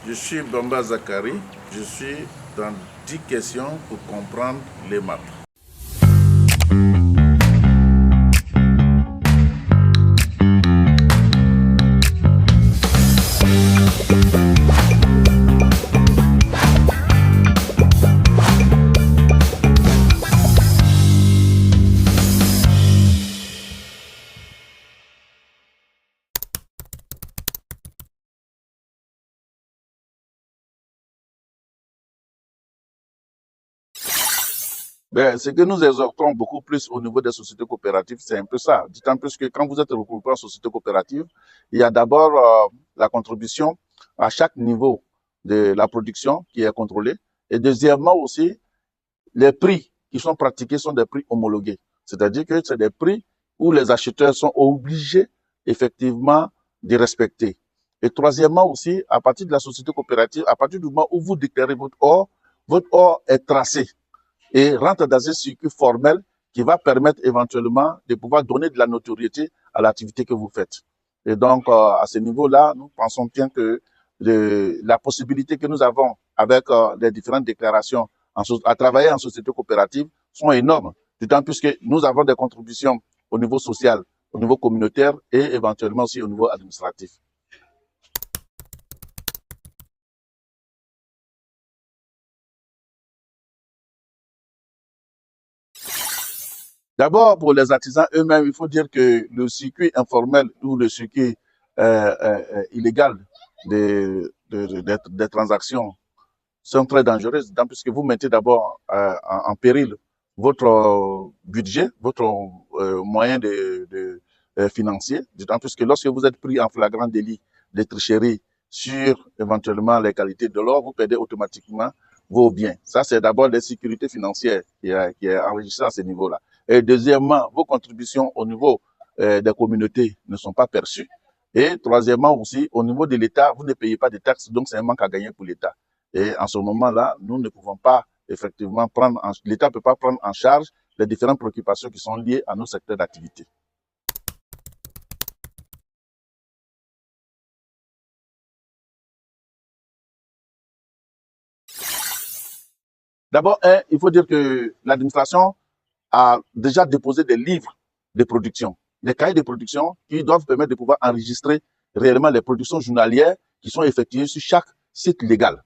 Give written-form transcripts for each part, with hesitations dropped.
Je suis Bamba Zakari, je suis dans 10 questions pour comprendre les maths. Ce que nous exhortons beaucoup plus au niveau des sociétés coopératives, c'est un peu ça. D'autant plus que quand vous êtes regroupé en société coopérative, il y a d'abord la contribution à chaque niveau de la production qui est contrôlée. Et deuxièmement aussi, les prix qui sont pratiqués sont des prix homologués. C'est-à-dire que c'est des prix où les acheteurs sont obligés effectivement de respecter. Et troisièmement aussi, à partir de la société coopérative, à partir du moment où vous déclarez votre or est tracé et rentre dans un circuit formel qui va permettre éventuellement de pouvoir donner de la notoriété à l'activité que vous faites. Et donc, à ce niveau-là, nous pensons bien que la possibilité que nous avons avec les différentes déclarations à travailler en société coopérative sont énormes, d'autant plus que nous avons des contributions au niveau social, au niveau communautaire et éventuellement aussi au niveau administratif. D'abord, pour les artisans eux-mêmes, il faut dire que le circuit informel ou le circuit illégal des transactions sont très dangereuses, puisque vous mettez d'abord en péril votre budget, votre moyen financier, d'autant plus que lorsque vous êtes pris en flagrant délit de tricherie sur éventuellement les qualités de l'or, vous perdez automatiquement vos biens. Ça, c'est d'abord l'insécurité financière qui est enregistrée à ce niveau-là. Et deuxièmement, vos contributions au niveau des communautés ne sont pas perçues. Et troisièmement aussi, au niveau de l'État, vous ne payez pas de taxes, donc c'est un manque à gagner pour l'État. Et en ce moment-là, nous ne pouvons pas effectivement l'État ne peut pas prendre en charge les différentes préoccupations qui sont liées à nos secteurs d'activité. D'abord, il faut dire que l'administration a déjà déposé des livres de production, des cahiers de production qui doivent permettre de pouvoir enregistrer réellement les productions journalières qui sont effectuées sur chaque site légal.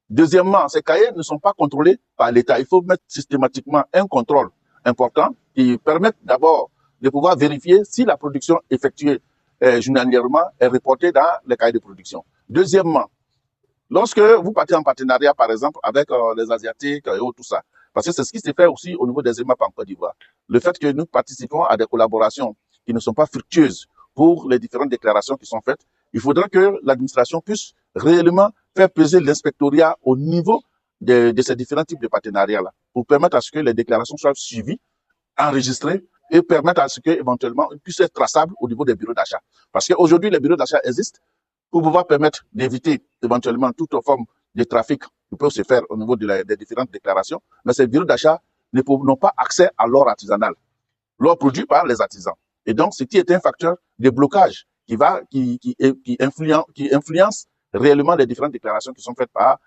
Deuxièmement, ces cahiers ne sont pas contrôlés par l'État. Il faut mettre systématiquement un contrôle important qui permette d'abord de pouvoir vérifier si la production effectuée journalièrement est reportée dans les cahiers de production. Deuxièmement, lorsque vous partez en partenariat, par exemple, avec les Asiatiques et tout ça, parce que c'est ce qui s'est fait aussi au niveau des EMAP en Côte d'Ivoire. Le fait que nous participons à des collaborations qui ne sont pas fructueuses pour les différentes déclarations qui sont faites, il faudrait que l'administration puisse réellement faire peser l'inspectorat au niveau de ces différents types de partenariats-là, pour permettre à ce que les déclarations soient suivies, enregistrées, et permettre à ce qu'éventuellement, ils puissent être traçables au niveau des bureaux d'achat. Parce qu'aujourd'hui, les bureaux d'achat existent pour pouvoir permettre d'éviter éventuellement toute forme de trafic qui peut se faire au niveau des différentes déclarations. Mais ces bureaux d'achat n'ont pas accès à l'or artisanal, l'or produit par les artisans. Et donc, ce qui est un facteur de blocage qui influence réellement les différentes déclarations qui sont faites par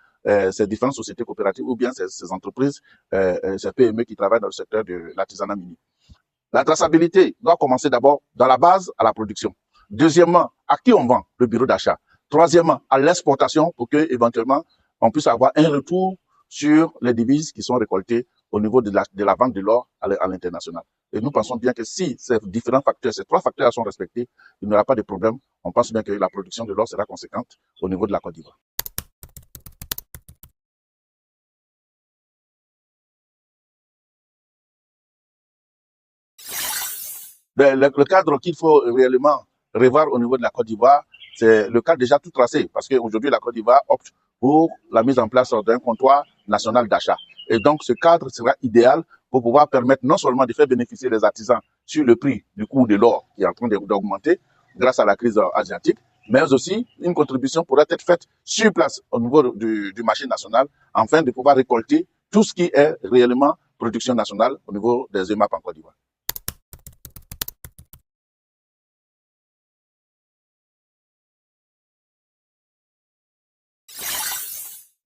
ces différentes sociétés coopératives ou bien ces entreprises, ces PME qui travaillent dans le secteur de l'artisanat minier. La traçabilité doit commencer d'abord dans la base à la production. Deuxièmement, à qui on vend le bureau d'achat. Troisièmement, à l'exportation pour que éventuellement on puisse avoir un retour sur les devises qui sont récoltées au niveau de la vente de l'or à l'international. Et nous pensons bien que si ces différents facteurs, ces trois facteurs sont respectés, il n'y aura pas de problème. On pense bien que la production de l'or sera conséquente au niveau de la Côte d'Ivoire. Le cadre qu'il faut réellement revoir au niveau de la Côte d'Ivoire, c'est le cadre déjà tout tracé, parce qu'aujourd'hui, la Côte d'Ivoire opte pour la mise en place d'un comptoir national d'achat. Et donc, ce cadre sera idéal pour pouvoir permettre non seulement de faire bénéficier les artisans sur le prix du coût de l'or qui est en train d'augmenter grâce à la crise asiatique, mais aussi une contribution pourrait être faite sur place au niveau du marché national, afin de pouvoir récolter tout ce qui est réellement production nationale au niveau des EMAP en Côte d'Ivoire.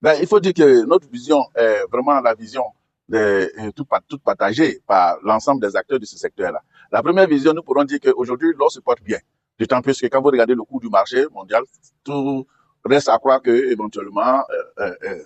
Ben, il faut dire que notre vision est vraiment la vision toute partagée par l'ensemble des acteurs de ce secteur-là. La première vision, nous pourrons dire qu'aujourd'hui, l'or se porte bien. D'autant plus que quand vous regardez le coût du marché mondial, tout reste à croire que éventuellement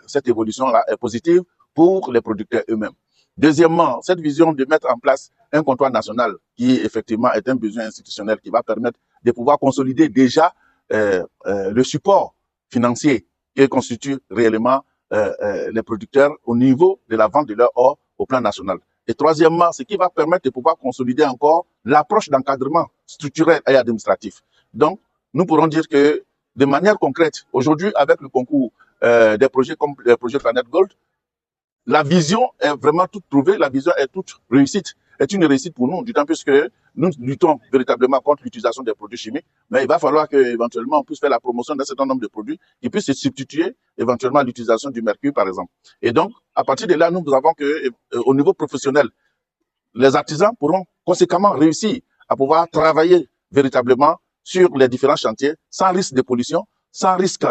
cette évolution-là est positive pour les producteurs eux-mêmes. Deuxièmement, cette vision de mettre en place un comptoir national qui effectivement est un besoin institutionnel qui va permettre de pouvoir consolider déjà le support financier qui constitue réellement les producteurs au niveau de la vente de leur or au plan national. Et troisièmement, ce qui va permettre de pouvoir consolider encore l'approche d'encadrement structurel et administratif. Donc, nous pourrons dire que de manière concrète, aujourd'hui, avec le concours des projets comme le projet Planet Gold, la vision est vraiment toute trouvée, la vision est toute réussite, est une réussite pour nous, d'autant plus que nous luttons véritablement contre l'utilisation des produits chimiques, mais il va falloir qu'éventuellement on puisse faire la promotion d'un certain nombre de produits qui puissent se substituer éventuellement à l'utilisation du mercure, par exemple. Et donc, à partir de là, nous avons que, au niveau professionnel, les artisans pourront conséquemment réussir à pouvoir travailler véritablement sur les différents chantiers sans risque de pollution, sans risque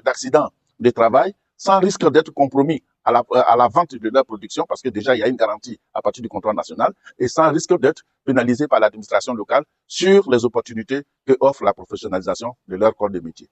d'accident de travail, sans risque d'être compromis à la vente de leur production, parce que déjà, il y a une garantie à partir du contrat national, et sans risque d'être pénalisé par l'administration locale sur les opportunités que offre la professionnalisation de leur corps de métier.